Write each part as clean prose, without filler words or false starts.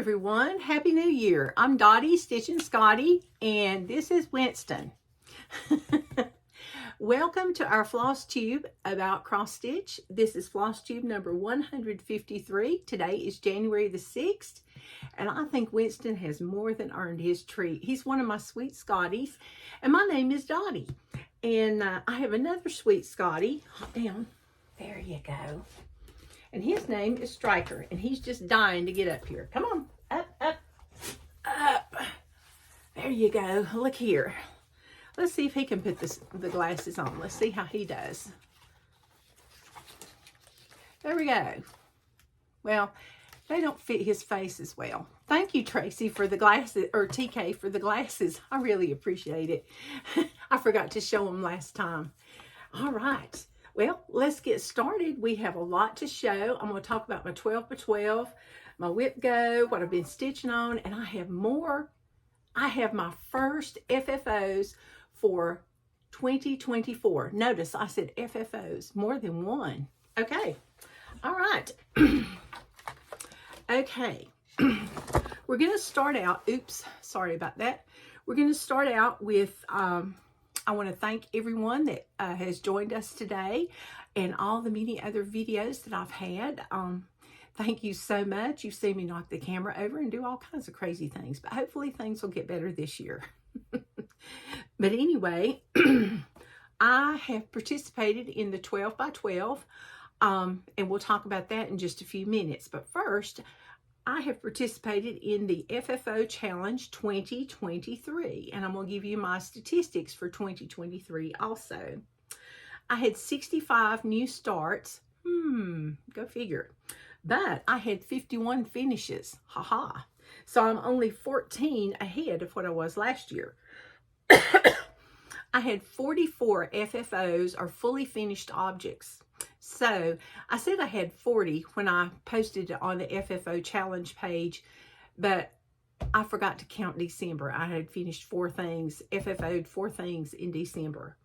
everyone. Happy New Year. I'm Dottie, Stitching Scotty, and this is Winston. Welcome to our Flosstube about cross stitch. This is Flosstube number 153. Today is January the 6th, and I think Winston has more than earned his treat. He's one of my sweet Scotties, and my name is Dottie. And I have another sweet Scotty. Hop down. There you go. And his name is Striker, and he's just dying to get up here. Come on, up, up, up. There you go. Look here. Let's see if he can put the glasses on. Let's see how he does. There we go. Well, they don't fit his face as well. Thank you, Tracy, for the glasses, or TK for the glasses. I really appreciate it. I forgot to show them last time. All right. Well, let's get started. We have a lot to show. I'm going to talk about my 12 by 12, my whip go, what I've been stitching on, and I have more. I have my first FFOs for 2024. Notice I said FFOs, more than one. Okay. All right. Okay. We're going to start out. Oops. Sorry about that. We're going to start out with... I want to thank everyone that has joined us today and all the many other videos that I've had. Thank you so much. You've seen me knock the camera over and do all kinds of crazy things, but hopefully things will get better this year. But anyway, I have participated in the 12 by 12, and we'll talk about that in just a few minutes. But first, I have participated in the FFO Challenge 2023, and I'm going to give you my statistics for 2023 also. I had 65 new starts. Go figure. But I had 51 finishes. Haha. So I'm only 14 ahead of what I was last year. I had 44 FFOs, or fully finished objects. So I said I had 40 when I posted it on the FFO challenge page, but I forgot to count December. I had finished 4 things, FFO'd 4 things in December.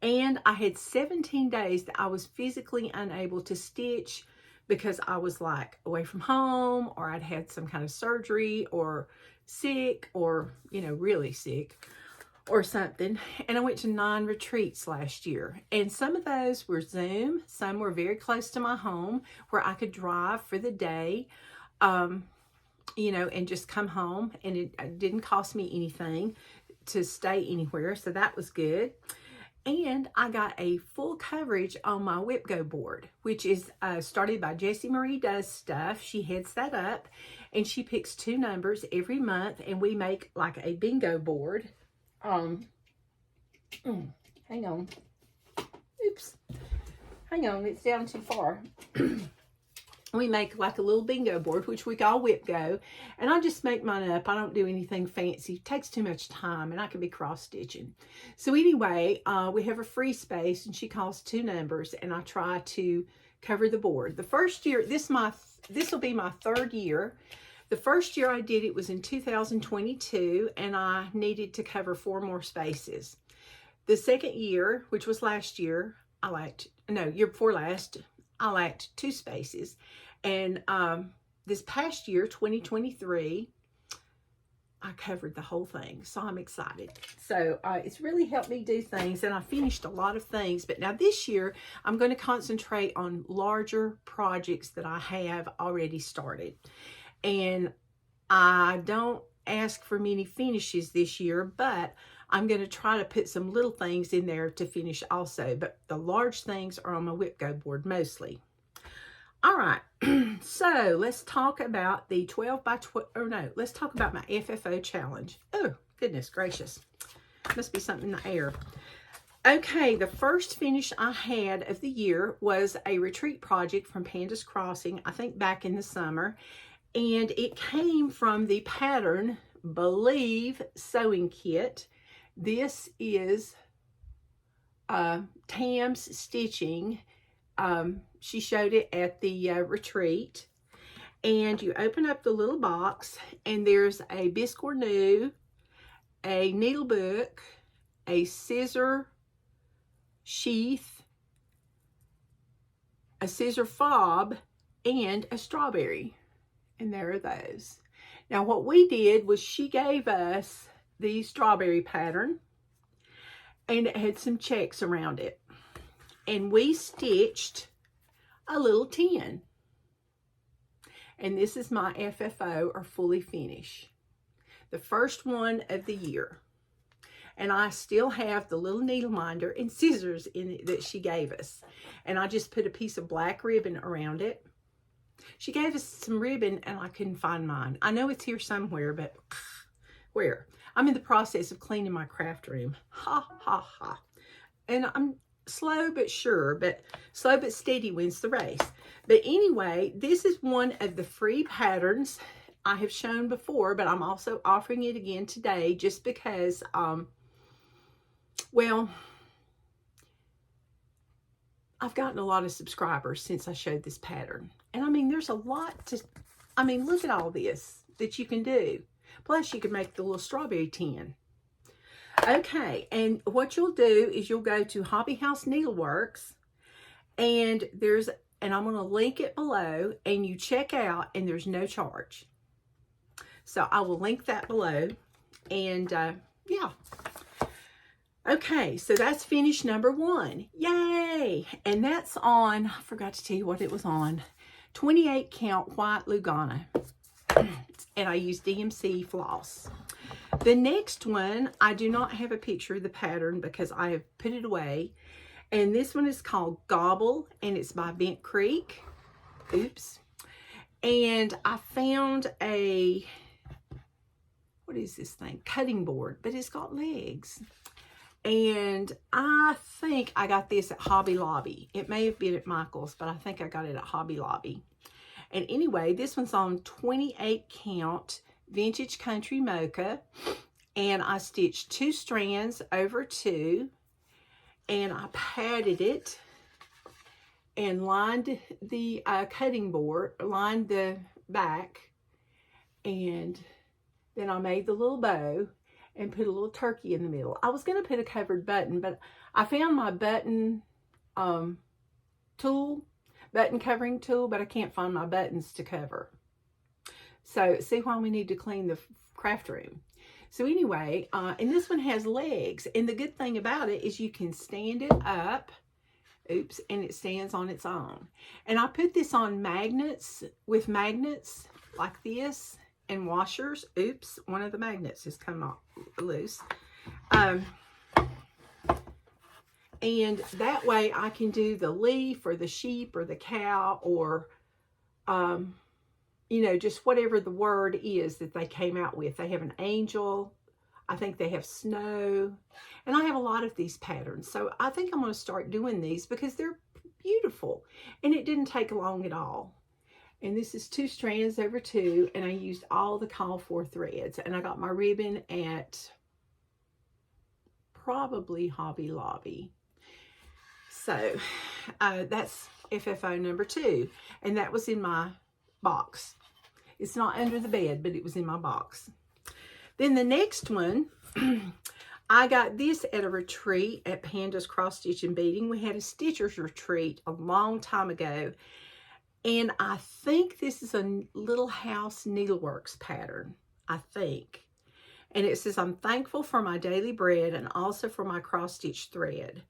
And I had 17 days that I was physically unable to stitch because I was like away from home, or I'd had some kind of surgery, or sick, or, you know, really sick or something. And I went to 9 retreats last year, and some of those were Zoom, some were very close to my home where I could drive for the day, you know, and just come home, and it didn't cost me anything to stay anywhere, so that was good. And I got a full coverage on my whip go board, which is started by Jessie Marie Does Stuff. She heads that up, and she picks 2 numbers every month, and we make like a bingo board. Hang on. Oops. Hang on, it's down too far. We make like a little bingo board, which we call whip go, and I just make mine up. I don't do anything fancy. It takes too much time, and I can be cross stitching. So anyway, we have a free space, and she calls 2 numbers, and I try to cover the board. The first year, this will be my 3rd year. The first year I did it was in 2022, and I needed to cover 4 more spaces. The second year, which was last year, year before last, I lacked 2 spaces. And this past year, 2023, I covered the whole thing. So I'm excited. So it's really helped me do things, and I finished a lot of things. But now this year, I'm going to concentrate on larger projects that I have already started. And I don't ask for many finishes this year, but I'm going to try to put some little things in there to finish also. But the large things are on my whip go board mostly. All right. So let's talk about the 12 by 12, or no, let's talk about my FFO challenge. Oh, goodness gracious. Must be something in the air. Okay, the first finish I had of the year was a retreat project from Panda's Crossing, I think back in the summer. And it came from the pattern Beelieve sewing kit. This is Tam's stitching. She showed it at the retreat. And you open up the little box, and there's a bisque new, a needle book, a scissor sheath, a scissor fob, and a strawberry. And there are those. Now what we did was she gave us the strawberry pattern, and it had some checks around it. And we stitched a little 10. And this is my FFO, or fully finish. The first one of the year. And I still have the little needle minder and scissors in it that she gave us. And I just put a piece of black ribbon around it. She gave us some ribbon and I couldn't find mine. I know it's here somewhere, but where? I'm in the process of cleaning my craft room. Ha, ha, ha. And I'm slow but sure, but slow but steady wins the race. But anyway, this is one of the free patterns I have shown before, but I'm also offering it again today just because, well, I've gotten a lot of subscribers since I showed this pattern. And I mean, there's a lot to, I mean, look at all this that you can do. Plus, you can make the little strawberry tin. Okay, and what you'll do is you'll go to Hobby House Needleworks, and I'm going to link it below, and you check out, and there's no charge. So I will link that below, and yeah. Okay, so that's finish number 1. Yay! And that's on, I forgot to tell you what it was on, 28 count white Lugana. And I use DMC floss. The next one, I do not have a picture of the pattern because I have put it away. And this one is called Gobble, and it's by Bent Creek. Oops. And I found a, what is this thing? Cutting board, but it's got legs. And I think I got this at Hobby Lobby. It may have been at Michael's, but I think I got it at Hobby Lobby. And anyway, this one's on 28 count Vintage Country Mocha. And I stitched 2 strands over 2. And I padded it and lined the cutting board, lined the back. And then I made the little bow and put a little turkey in the middle. I was going to put a covered button, but I found my button button covering tool, but I can't find my buttons to cover. So see why we need to clean the craft room. So anyway, and this one has legs, and the good thing about it is you can stand it up, oops, and it stands on its own. And I put this on magnets, with magnets like this, and washers. Oops, one of the magnets has come off loose. And that way I can do the leaf or the sheep or the cow or, you know, just whatever the word is that they came out with. They have an angel. I think they have snow. And I have a lot of these patterns. So I think I'm going to start doing these because they're beautiful. And it didn't take long at all. And this is 2 strands over 2, and I used all the call for threads. And I got my ribbon at probably Hobby Lobby. So that's FFO number 2, and that was in my box. It's not under the bed, but it was in my box. Then the next one, I got this at a retreat at Panda's Cross Stitch and Beading. We had a stitcher's retreat a long time ago. And I think this is a Little House Needleworks pattern, I think. And it says, I'm thankful for my daily bread and also for my cross-stitch thread.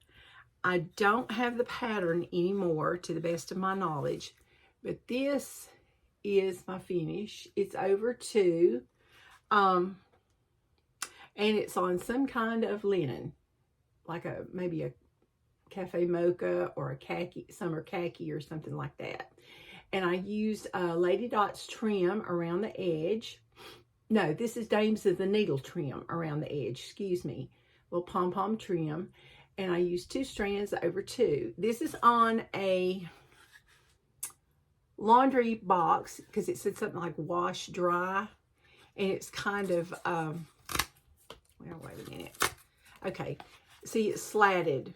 I don't have the pattern anymore to the best of my knowledge, but this is my finish. It's over 2, and it's on some kind of linen, like maybe a cafe mocha or a khaki, summer khaki or something like that. And I used Lady Dot's trim around the edge. No, this is Dames of the Needle trim around the edge, excuse me. Little pom-pom trim. And I used 2 strands over 2. This is on a laundry box because it said something like wash dry. And it's kind of, well, wait a minute. Okay, see, it's slatted.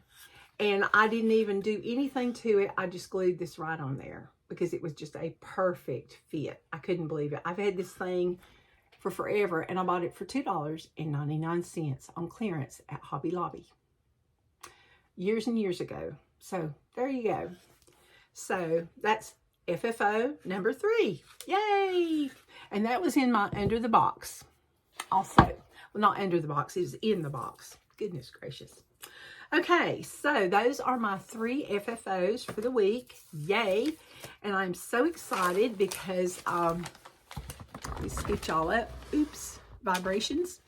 And I didn't even do anything to it. I just glued this right on there because it was just a perfect fit. I couldn't believe it. I've had this thing for forever, and I bought it for $2.99 on clearance at Hobby Lobby years and years ago. So there you go. So that's FFO number 3. Yay! And that was in my under the box. Also, well, not under the box, it was in the box. Goodness gracious. Okay, so those are my 3 FFOs for the week. Yay! And I'm so excited because let me scoot y'all up. Oops, vibrations.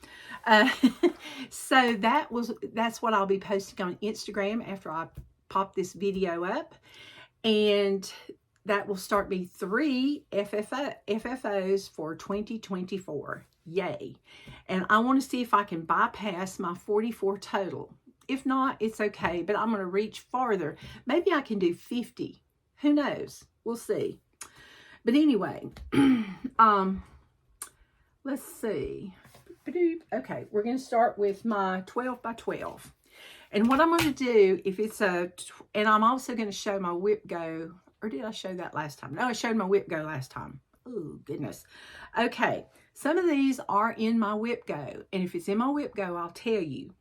So that's what I'll be posting on Instagram after I pop this video up, and that will start me 3 FFOs for 2024. Yay! And I want to see if I can bypass my 44 total. If not, it's okay, but I'm going to reach farther. Maybe I can do 50. Who knows? We'll see. But anyway, let's see. Okay, we're going to start with my 12 by 12. And what I'm going to do, if it's and I'm also going to show my whip go, or did I show that last time? No, I showed my whip go last time. Oh, goodness. Okay, some of these are in my whip go. And if it's in my whip go, I'll tell you.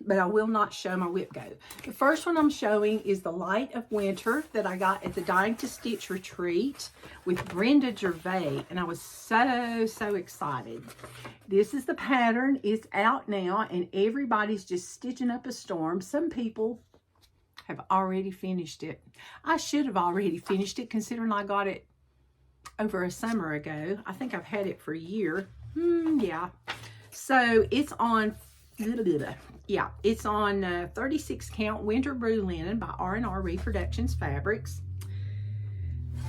But I will not show my whip go. The first one I'm showing is the Light of Winter that I got at the Dying to Stitch retreat with Brenda Gervais, and I was so excited. This is the pattern. It's out now, and everybody's just stitching up a storm. Some people have already finished it. I should have already finished it, considering I got it over a summer ago. I think I've had it for a year. Yeah. So it's on... Yeah, it's on 36 count winter brew linen by R&R Reproductions Fabrics.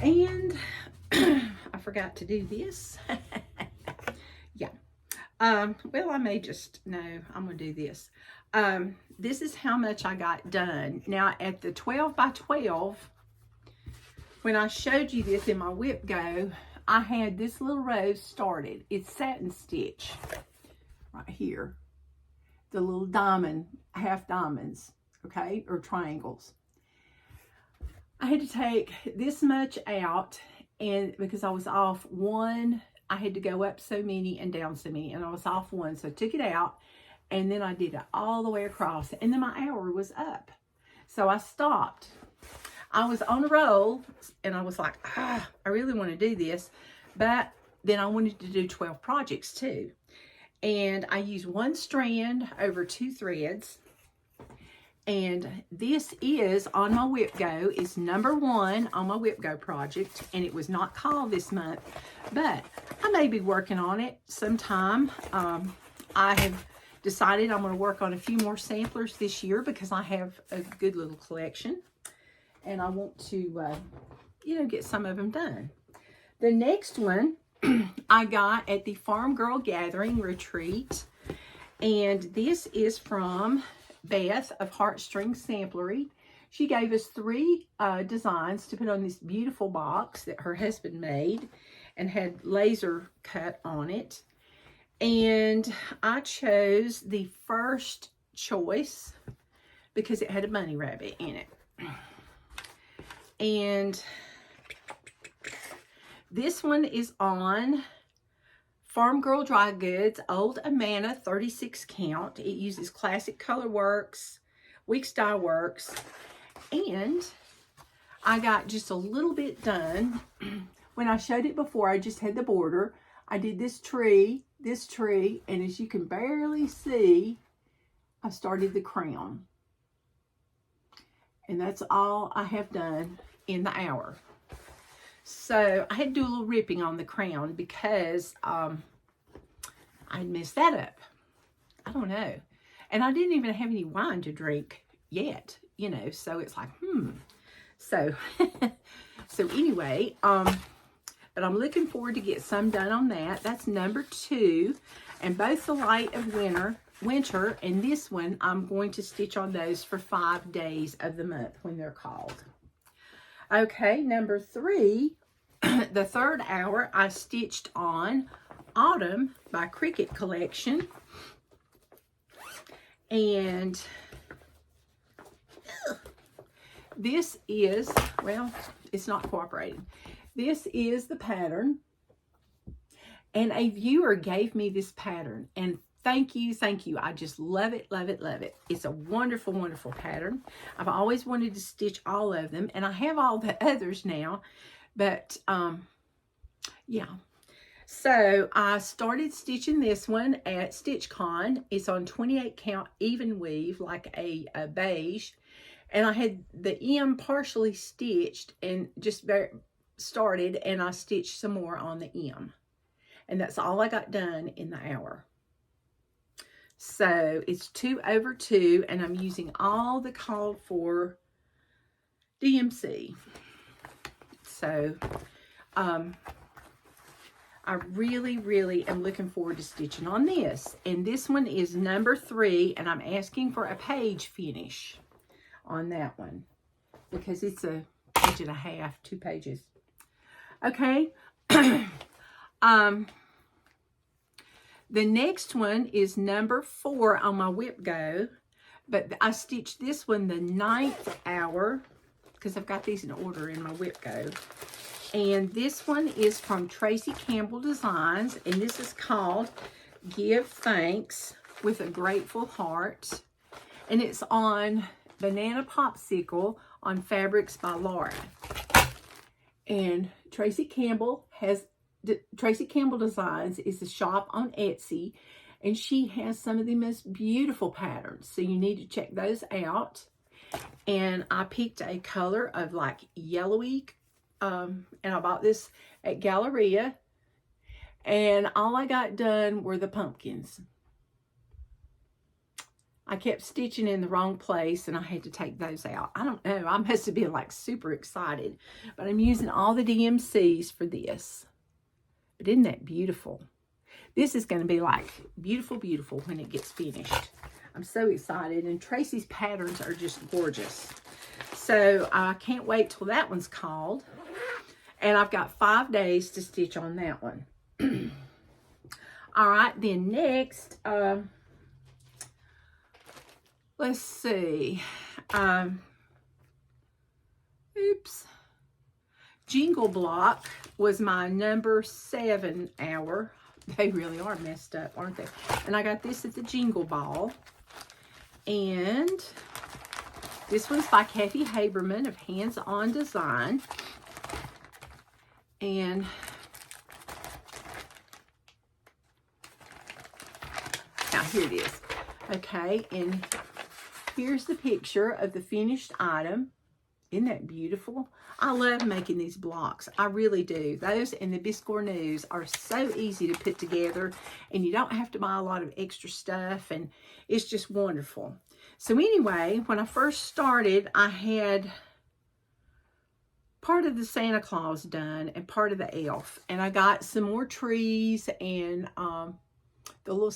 And I forgot to do this. Yeah. Well, I may just, no, I'm going to do this. This is how much I got done. Now, at the 12 by 12, when I showed you this in my whip go, I had this little rose started. It's satin stitch right here. The little diamond, half diamonds, okay, or triangles. I had to take this much out, and because I was off one, I had to go up so many and down so many, and I was off one, so I took it out, and then I did it all the way across, and then my hour was up. So I stopped. I was on a roll, and I was like, I really want to do this, but then I wanted to do 12 projects too. And I use 1 strand over 2 threads. And this is on my whip go. It's number 1 on my whip go project. And it was not called this month, but I may be working on it sometime. I have decided I'm going to work on a few more samplers this year because I have a good little collection. And I want to, get some of them done. The next one I got at the Farm Girl Gathering Retreat, and this is from Beth of Heartstring Samplery. She gave us 3 designs to put on this beautiful box that her husband made and had laser cut on it, and I chose the first choice because it had a bunny rabbit in it. And this one is on Farm Girl Dry Goods, Old Amana 36 count. It uses Classic Color Works, Weeks Dye Works, and I got just a little bit done. When I showed it before, I just had the border. I did this tree, and as you can barely see, I started the crown. And that's all I have done in the hour. So I had to do a little ripping on the crown because I messed that up. I don't know. And I didn't even have any wine to drink yet, so it's like, So, so anyway, but I'm looking forward to get some done on that. That's number 2. And both the Light of Winter and this one, I'm going to stitch on those for 5 days of the month when they're called. Okay, number 3, the 3rd hour, I stitched on Autumn by Cricket Collection. And this is, well, it's not cooperating. This is the pattern. And a viewer gave me this pattern. And thank you, thank you. I just love it, love it, love it. It's a wonderful, wonderful pattern. I've always wanted to stitch all of them, and I have all the others now, but yeah. So I started stitching this one at StitchCon. It's on 28 count even weave, like a beige. And I had the M partially stitched and just started, and I stitched some more on the M. And that's all I got done in the hour. So it's 2 over 2, and I'm using all the called for DMC. So I really, really am looking forward to stitching on this. And this one is number 3, and I'm asking for a page finish on that one because it's a page and a half, 2 pages. Okay. The next one is number 4 on my whip go, but I stitched this one the 9th hour because I've got these in order in my whip go. And this one is from Tracy Campbell Designs, and this is called Give Thanks with a Grateful Heart, and it's on Banana Popsicle on Fabrics by Laura. And Tracy Campbell Designs is a shop on Etsy, and she has some of the most beautiful patterns, so you need to check those out. And I picked a color of like yellowy, and I bought this at Galleria, and all I got done were the pumpkins. I kept stitching in the wrong place, and I had to take those out. I don't know, I must have been like super excited, but I'm using all the DMCs for this. But isn't that beautiful? This is going to be like beautiful, beautiful when it gets finished. I'm so excited, and Tracy's patterns are just gorgeous. So I can't wait till that one's called. And I've got 5 days to stitch on that one. All right, then next, let's see. Jingle Block was my number 7 hour. They really are messed up, aren't they? And I got this at the Jingle Ball. And this one's by Kathy Haberman of Handson Design. And now here it is. Okay, and here's the picture of the finished item. Isn't that beautiful? I love making these blocks. I really do. Those and the Biscornus are so easy to put together, and you don't have to buy a lot of extra stuff, and it's just wonderful. So anyway, when I first started, I had part of the Santa Claus done and part of the elf, and I got some more trees and the little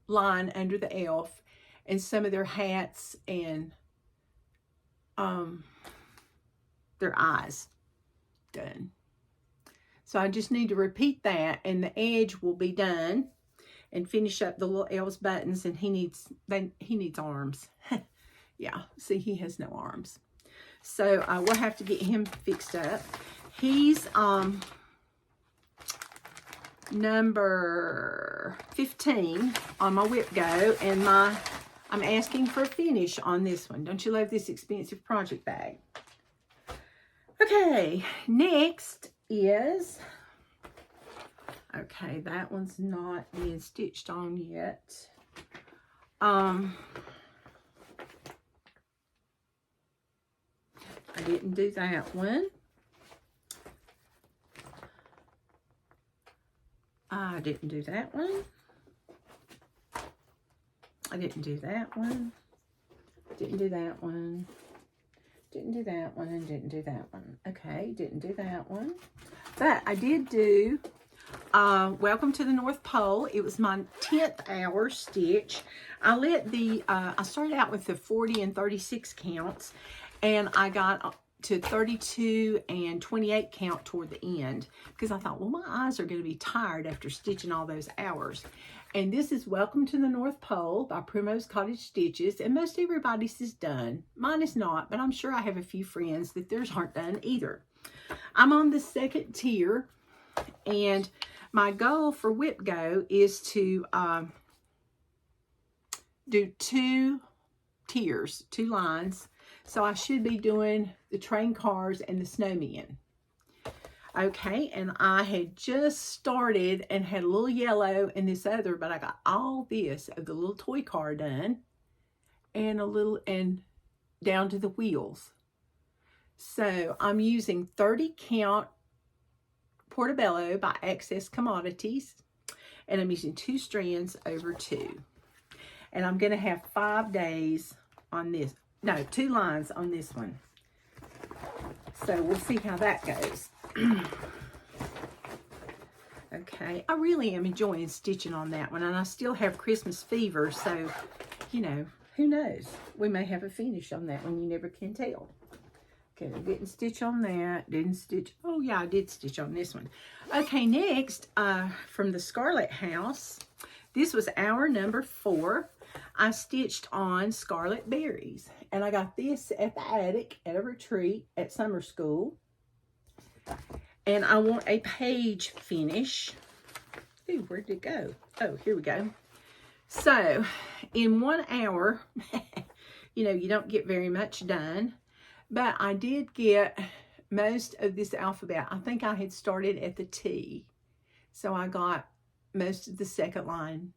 line under the elf and some of their hats and their eyes done. So I just need to repeat that, and the edge will be done, and finish up the little elf's buttons. And he needs arms. Yeah, see, he has no arms, so we'll have to get him fixed up. He's number 15 on my whip go, and I'm asking for a finish on this one. Don't you love this expensive project bag? Okay, next is, okay, that one's not being stitched on yet. I didn't do that one. I didn't do that one. I didn't do that one. Didn't do that one. Didn't do that one, and didn't do that one. Okay, didn't do that one. But I did do Welcome to the North Pole. It was my 10th hour stitch. I let the, I started out with the 40 and 36 counts, and I got to 32 and 28 count toward the end, because I thought, well, my eyes are going to be tired after stitching all those hours. And this is Welcome to the North Pole by Primrose Cottage Stitches, and most everybody's is done. Mine is not, but I'm sure I have a few friends that theirs aren't done either. I'm on the 2nd tier, and my goal for Whip Go is to do 2 tiers, 2 lines. So I should be doing the train cars and the snowmen. Okay, and I had just started and had a little yellow and this other, but I got all this of the little toy car done and a little, and down to the wheels. So I'm using 30 count Portobello by Access Commodities, and I'm using 2 strands over 2. And I'm going to have 5 days on this. No, 2 lines on this one. So we'll see how that goes. Okay, I really am enjoying stitching on that one, and I still have Christmas fever, so, you know, who knows? We may have a finish on that one. You never can tell. Okay, I didn't stitch on that. Didn't stitch. Oh, yeah, I did stitch on this one. Okay, next, from the Scarlet House, this was hour number 4. I stitched on Scarlet Berries, and I got this at the attic at a retreat at summer school. And I want a page finish. Ooh, where'd it go? Oh, here we go. So, in 1 hour, you know, you don't get very much done, but I did get most of this alphabet. I think I had started at the T, so I got most of the second line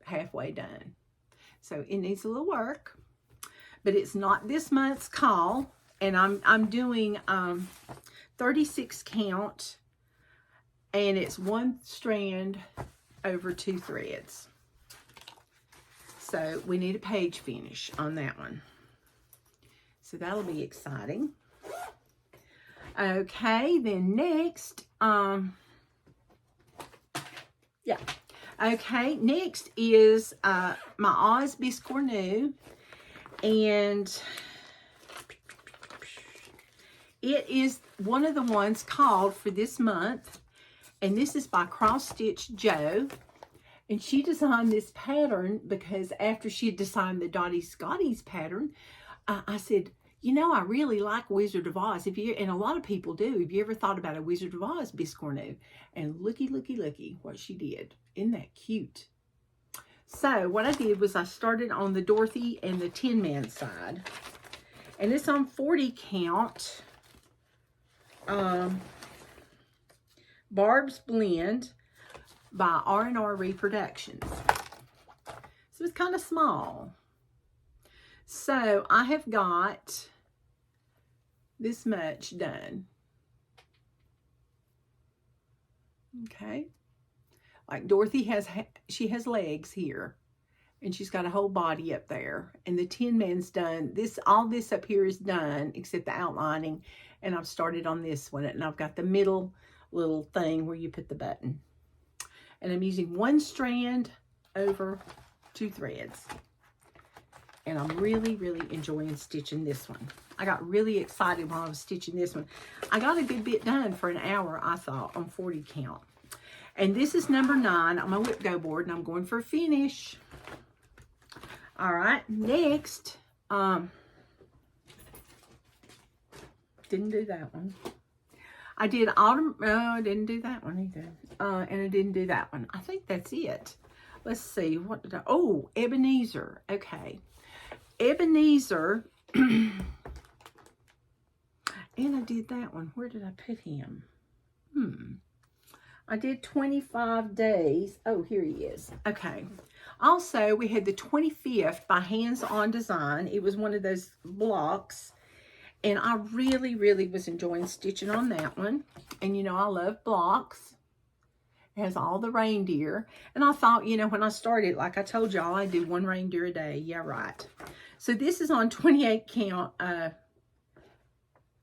halfway done. So it needs a little work, but it's not this month's call, and I'm doing 36 count, and it's 1 strand over 2 threads. So we need a page finish on that one. So that'll be exciting. Okay, then next, yeah. Okay, next is my Oz Biscornu, and it is one of the ones called for this month, and this is by Cross Stitch Joe. And she designed this pattern because after she had designed the Dottie Scotty's pattern, I said, you know, I really like Wizard of Oz. And a lot of people do. Have you ever thought about a Wizard of Oz biscornu? And looky what she did. Isn't that cute? So what I did was I started on the Dorothy and the Tin Man side. And it's on 40 count. Barb's Blend by R&R Reproductions. So it's kind of small. So I have got this much done. Okay. Like Dorothy has, she has legs here, and she's got a whole body up there. And the Tin Man's done. All this up here is done except the outlining. And I've started on this one, and I've got the middle little thing where you put the button. And I'm using 1 strand over 2 threads. And I'm really enjoying stitching this one. I got really excited while I was stitching this one. I got a good bit done for an hour, I thought, on 40 count. And this is number 9 on my whip go board, and I'm going for a finish. All right, next, didn't do that one. I did autumn, I didn't do that one either. And I didn't do that one. I think that's it. Let's see, what did I, oh, Ebenezer, okay. Ebenezer, and I did that one. Where did I put him? I did 25 days. Oh, here he is. Okay. Also, we had the 25th by Handson Design. It was one of those blocks. And I really was enjoying stitching on that one. And, you know, I love blocks. It has all the reindeer. And I thought, you know, when I started, like I told y'all, I do 1 reindeer a day. Yeah, right. So this is on 28 count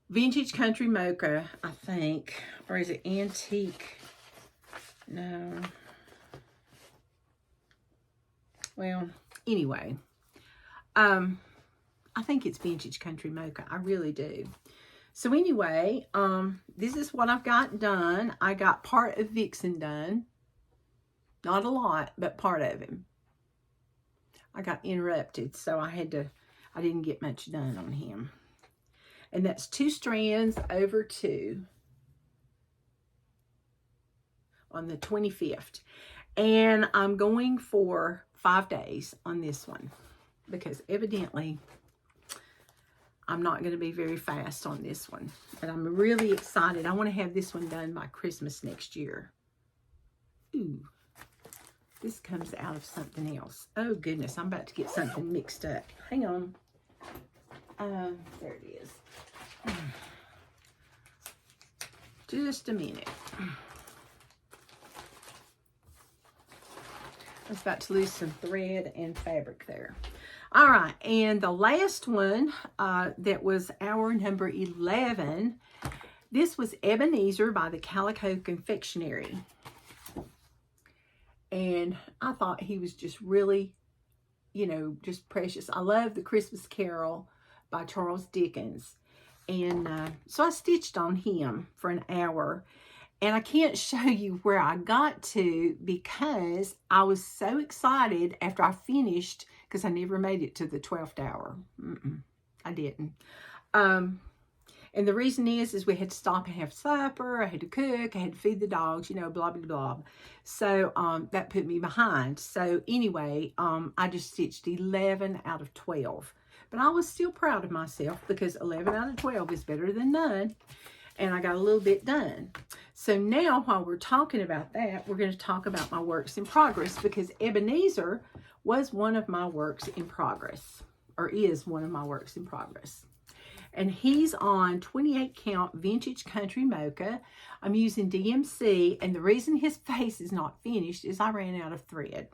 Vintage Country Mocha, I think. Or is it Antique? No. Well, anyway. I think it's Vintage Country Mocha. I really do. So anyway, this is what I've got done. I got part of Vixen done. Not a lot, but part of him. I got interrupted, so I didn't get much done on him. And that's 2 strands over 2 on the 25th. And I'm going for 5 days on this one. because evidently I'm not going to be very fast on this one. But I'm really excited. I want to have this one done by Christmas next year. Ooh. This comes out of something else. Oh, goodness. I'm about to get something mixed up. Hang on. There it is. Just a minute. I was about to lose some thread and fabric there. All right, and the last one that was our number 11, this was Ebenezer by the Calico Confectionery. And I thought he was just really, you know, just precious. I love The Christmas Carol by Charles Dickens. And so I stitched on him for an hour. And I can't show you where I got to because I was so excited after I finished, because I never made it to the 12th hour. I didn't. And the reason is we had to stop and have supper. I had to cook. I had to feed the dogs, you know, blah, blah, blah. So that put me behind. So anyway, I just stitched 11 out of 12. But I was still proud of myself because 11 out of 12 is better than none. And I got a little bit done. So now while we're talking about that, we're going to talk about my works in progress, because Ebenezer was one of my works in progress, or is one of my works in progress. And he's on 28 count vintage country mocha. I'm using DMC, and the reason his face is not finished is I ran out of thread.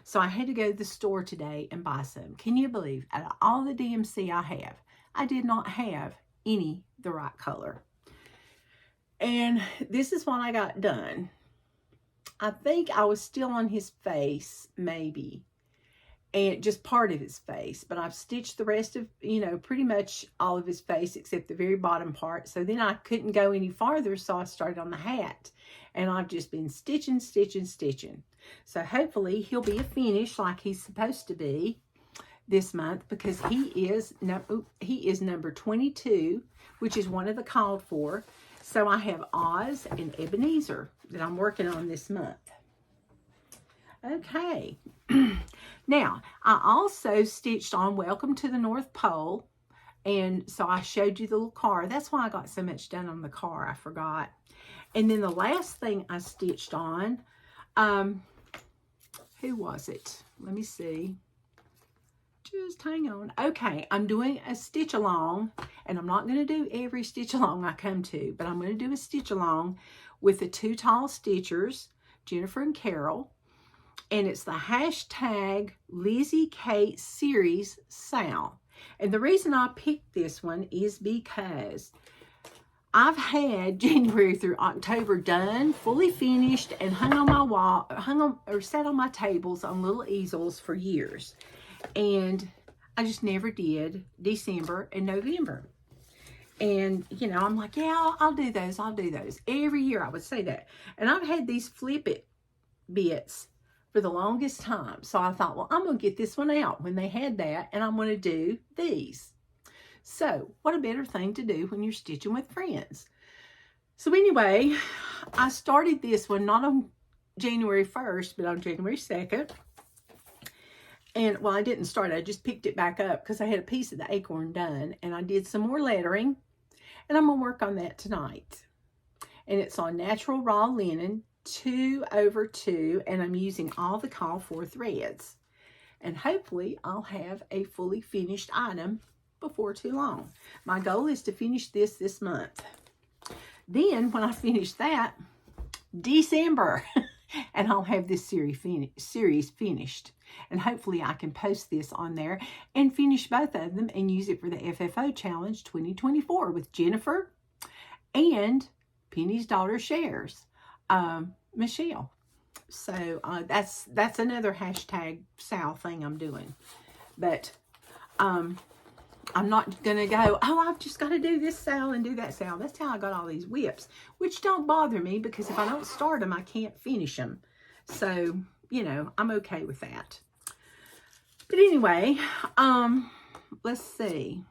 So I had to go to the store today and buy some. Can you believe, out of all the DMC I have, I did not have any the right color. And this is what I got done. I think I was still on his face, maybe. And just part of his face. But I've stitched the rest of, you know, pretty much all of his face except the very bottom part. So then I couldn't go any farther, so I started on the hat. And I've just been stitching, stitching, stitching. So hopefully he'll be a finish like he's supposed to be this month, because he is number 22, which is one of the called for. So I have Oz and Ebenezer that I'm working on this month. Okay. Now, I also stitched on Welcome to the North Pole. And so I showed you the little car. That's why I got so much done on the car. I forgot. And then the last thing I stitched on, who was it? Let me see. Just hang on. Okay, I'm doing a stitch along, and I'm not going to do every stitch along I come to, but I'm going to do a stitch along with the two tall stitchers, Jennifer and Carol, and it's the hashtag Lizzie Kate Series Sal. And the reason I picked this one is because I've had January through October done, fully finished, and hung on my wall, sat on my tables on little easels for years. And I just never did December and November. And, you know, I'm like, yeah, I'll do those. I'll do those. Every year I would say that. And I've had these flip it bits for the longest time. So I thought, well, I'm going to get this one out when they had that. And I'm going to do these. So what a better thing to do when you're stitching with friends. So anyway, I started this one not on January 1st, but on January 2nd. And, well, I didn't start. I just picked it back up because I had a piece of the acorn done. And I did some more lettering. And I'm going to work on that tonight. And it's on natural raw linen, 2/2. And I'm using all the call for threads. And hopefully I'll have a fully finished item before too long. My goal is to finish this month. Then, when I finish that, December. And I'll have this series finished. And hopefully I can post this on there and finish both of them and use it for the FFO Challenge 2024 with Jennifer and Penny's daughter Shares, Michelle. So that's another hashtag Sal thing I'm doing. But I'm not going to go, oh, I've just got to do this Sal and do that Sal. That's how I got all these whips, which don't bother me because if I don't start them, I can't finish them. So, you know, I'm okay with that. But anyway, let's see.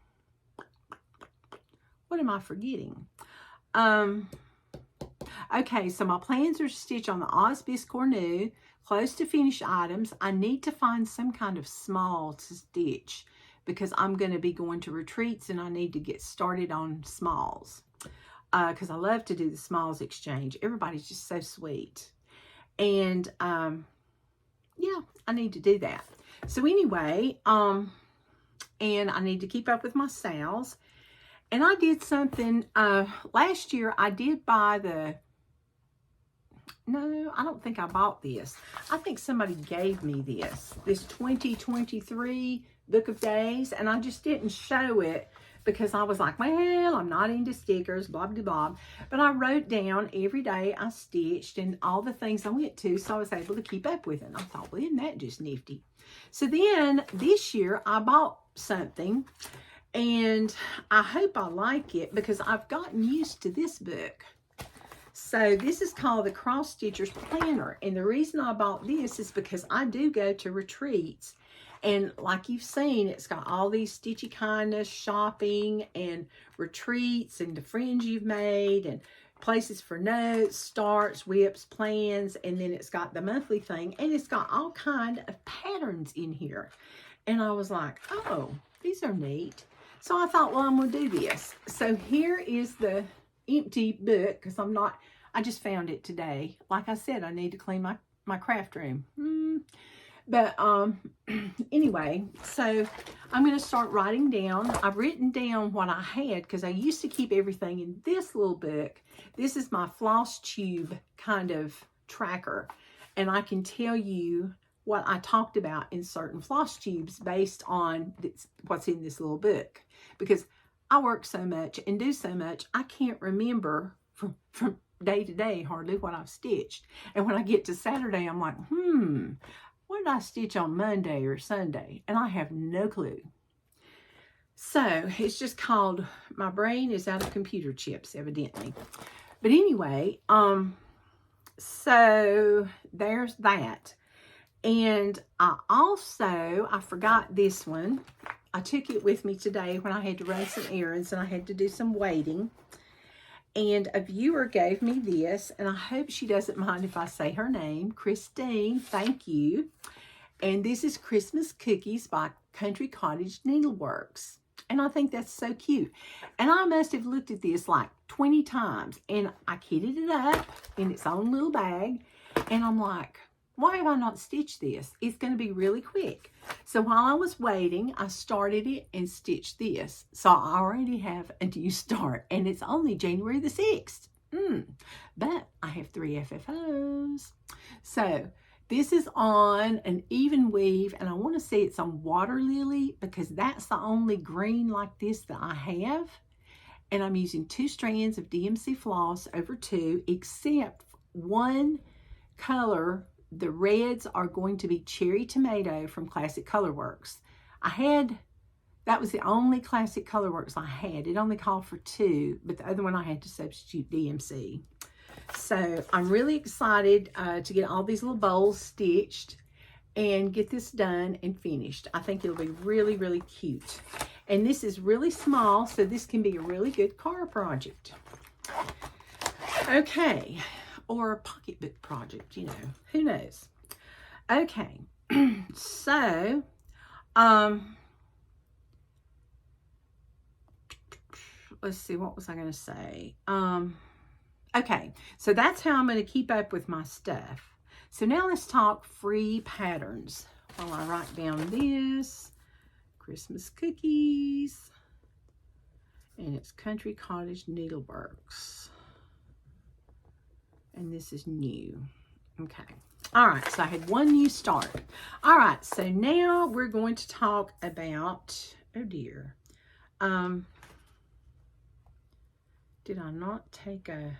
What am I forgetting? Okay, so my plans are to stitch on the Oz Biscore New, close to finished items. I need to find some kind of small to stitch because I'm going to be going to retreats and I need to get started on smalls because I love to do the smalls exchange. Everybody's just so sweet. And yeah, I need to do that. So anyway, and I need to keep up with my sales. And I did something, last year I did buy no, I don't think I bought this. I think somebody gave me this 2023 Book of Days, and I just didn't show it because I was like, well, I'm not into stickers, blah, blah, blah. But I wrote down every day I stitched and all the things I went to, so I was able to keep up with it. And I thought, well, isn't that just nifty? So then this year I bought something, and I hope I like it because I've gotten used to this book. So this is called the Cross Stitcher's Planner. And the reason I bought this is because I do go to retreats. And like you've seen, it's got all these Stitchy Kindness shopping and retreats and the friends you've made and places for notes, starts, whips, plans. And then it's got the monthly thing. And it's got all kind of patterns in here. And I was like, oh, these are neat. So I thought, well, I'm going to do this. So here is the empty book because I just found it today. Like I said, I need to clean my craft room. But anyway, so I'm going to start writing down. I've written down what I had because I used to keep everything in this little book. This is my Flosstube kind of tracker. And I can tell you what I talked about in certain Flosstubes based on what's in this little book. Because I work so much and do so much, I can't remember from day to day hardly what I've stitched. And when I get to Saturday, I'm like, what did I stitch on Monday or Sunday? And I have no clue. So it's just called, my brain is out of computer chips, evidently. But anyway, so there's that. And I forgot this one. I took it with me today when I had to run some errands and I had to do some waiting. And a viewer gave me this, and I hope she doesn't mind if I say her name. Christine, thank you. And this is Christmas Cookies by Country Cottage Needleworks. And I think that's so cute. And I must have looked at this like 20 times, and I kitted it up in its own little bag. And I'm like, why have I not stitched this? It's going to be really quick. So while I was waiting, I started it and stitched this. So I already have a new start, and it's only January the 6th. But I have 3 FFOs. So this is on an even weave, and I want to say it's on Water Lily because that's the only green like this that I have. And I'm using 2 strands of DMC floss over 2, except one color. The reds are going to be Cherry Tomato from Classic Colorworks. That was the only Classic Colorworks I had. It only called for 2, but the other one I had to substitute DMC. So I'm really excited to get all these little bowls stitched and get this done and finished. I think it'll be really, really cute. And this is really small, so this can be a really good car project. Okay. Or a pocketbook project, you know, who knows. Okay, so, let's see, what was I going to say? Okay, so that's how I'm going to keep up with my stuff. So now let's talk free patterns. While I write down this, Christmas Cookies, and it's Country Cottage Needleworks. And this is new. Okay. All right. So I had one new start. All right. So now we're going to talk about, oh dear. Did I not take a,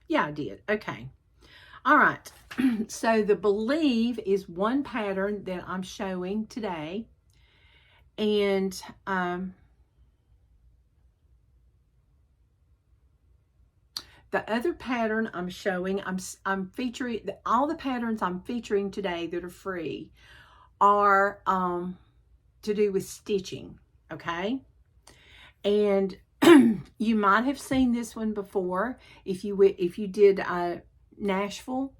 yeah, I did. Okay. All right. So the Beelieve is one pattern that I'm showing today. And, the other pattern I'm showing, I'm featuring, all the patterns I'm featuring today that are free are to do with stitching, okay? And You might have seen this one before if you did Nashville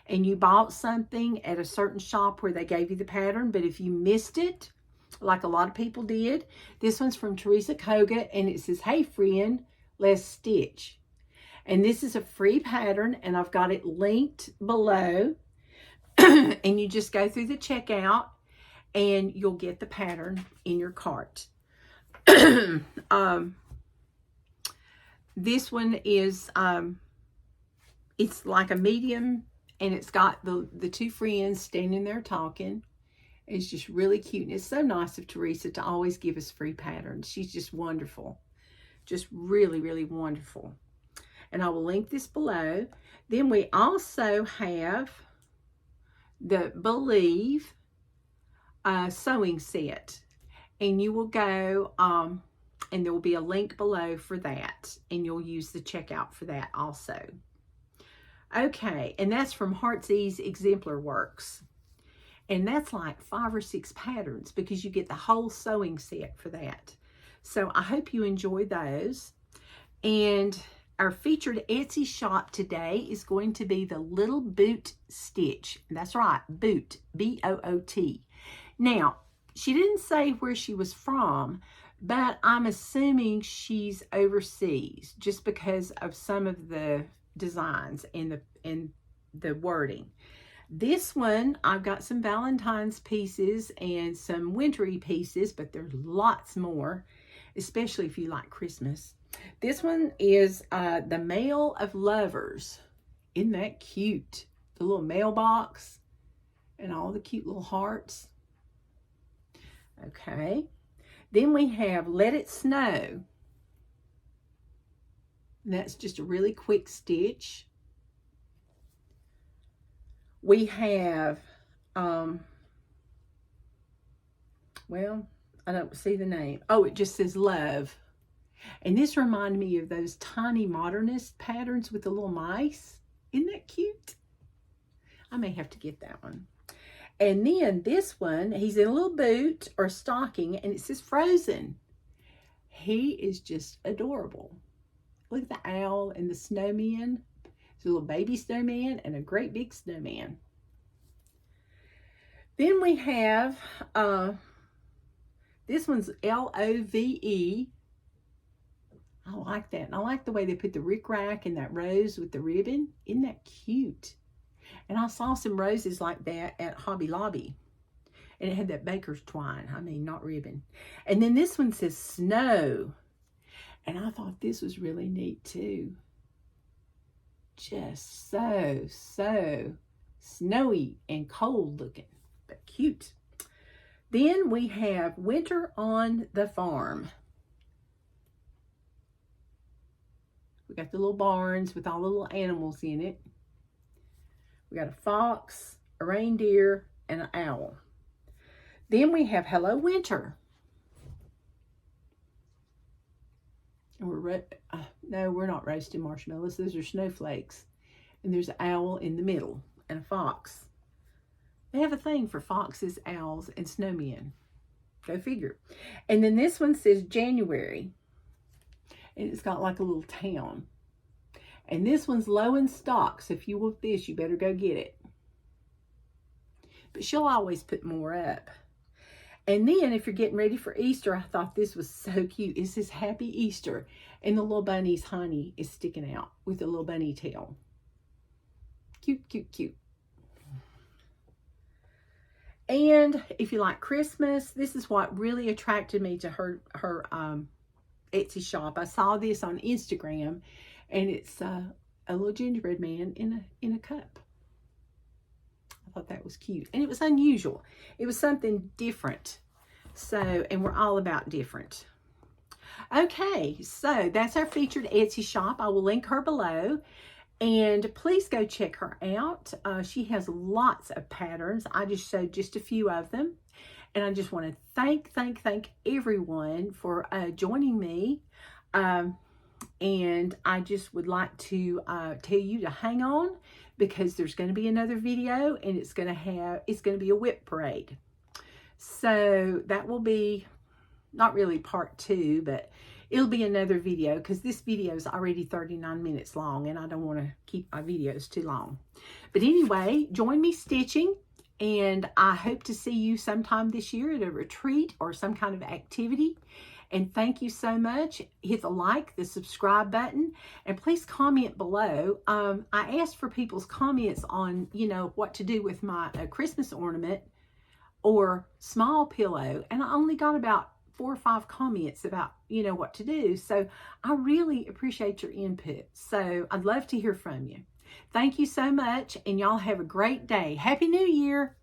and you bought something at a certain shop where they gave you the pattern, but if you missed it, like a lot of people did, this one's from Teresa Kogut, and it says, "Hey friend, let's stitch." And this is a free pattern, and I've got it linked below. And you just go through the checkout and you'll get the pattern in your cart. This one is, it's like a medium, and it's got the two friends standing there talking. It's just really cute, and it's so nice of Teresa to always give us free patterns. She's just wonderful. Just really, really wonderful. And I will link this below. Then we also have the Beelieve sewing set. And you will go, and there will be a link below for that. And you'll use the checkout for that also. Okay, and that's from Heart's Ease Exemplar Works. And that's like 5 or 6 patterns because you get the whole sewing set for that. So I hope you enjoy those. And our featured Etsy shop today is going to be the Little Boot Stitch. That's right, Boot, B-O-O-T. Now, she didn't say where she was from, but I'm assuming she's overseas just because of some of the designs and the wording. This one, I've got some Valentine's pieces and some wintry pieces, but there's lots more, especially if you like Christmas. This one is the Mail of Lovers. Isn't that cute? The little mailbox and all the cute little hearts. Okay. Then we have Let It Snow. And that's just a really quick stitch. We have, well, I don't see the name. Oh, it just says Love. And this reminded me of those tiny modernist patterns with the little mice. Isn't that cute? I may have to get that one. And then this one, he's in a little boot or stocking, and it says Frozen. He is just adorable. Look at the owl and the snowman. There's a little baby snowman and a great big snowman. Then we have, this one's L-O-V-E. I like that. And I like the way they put the rickrack and that rose with the ribbon. Isn't that cute? And I saw some roses like that at Hobby Lobby. And it had that baker's twine. I mean, not ribbon. And then this one says Snow. And I thought this was really neat too. Just so snowy and cold looking, but cute. Then we have Winter on the Farm. We got the little barns with all the little animals in it. We got a fox, a reindeer, and an owl. Then we have Hello Winter. And no, we're not roasting marshmallows. Those are snowflakes. And there's an owl in the middle and a fox. They have a thing for foxes, owls, and snowmen. Go figure. And then this one says January. And it's got like a little town. And this one's low in stock. So if you want this, you better go get it. But she'll always put more up. And then if you're getting ready for Easter, I thought this was so cute. It says Happy Easter. And the little bunny's honey is sticking out with a little bunny tail. Cute, cute, cute. And if you like Christmas, this is what really attracted me to her Etsy shop. I saw this on Instagram, and it's a little gingerbread man in a cup. I thought that was cute. And it was unusual. It was something different. So, and we're all about different. Okay, so that's our featured Etsy shop. I will link her below. And please go check her out. She has lots of patterns. I just showed just a few of them. And I just want to thank everyone for joining me. And I just would like to tell you to hang on, because there's going to be another video, and it's going to be a whip parade. So that will be not really part 2, but it'll be another video because this video is already 39 minutes long and I don't want to keep my videos too long. But anyway, join me stitching, and I hope to see you sometime this year at a retreat or some kind of activity. And thank you so much. Hit the like, the subscribe button, and please comment below. I asked for people's comments on, what to do with my Christmas ornament or small pillow, and I only got about 4 or 5 comments about, what to do. So I really appreciate your input. So I'd love to hear from you. Thank you so much, and y'all have a great day. Happy New Year.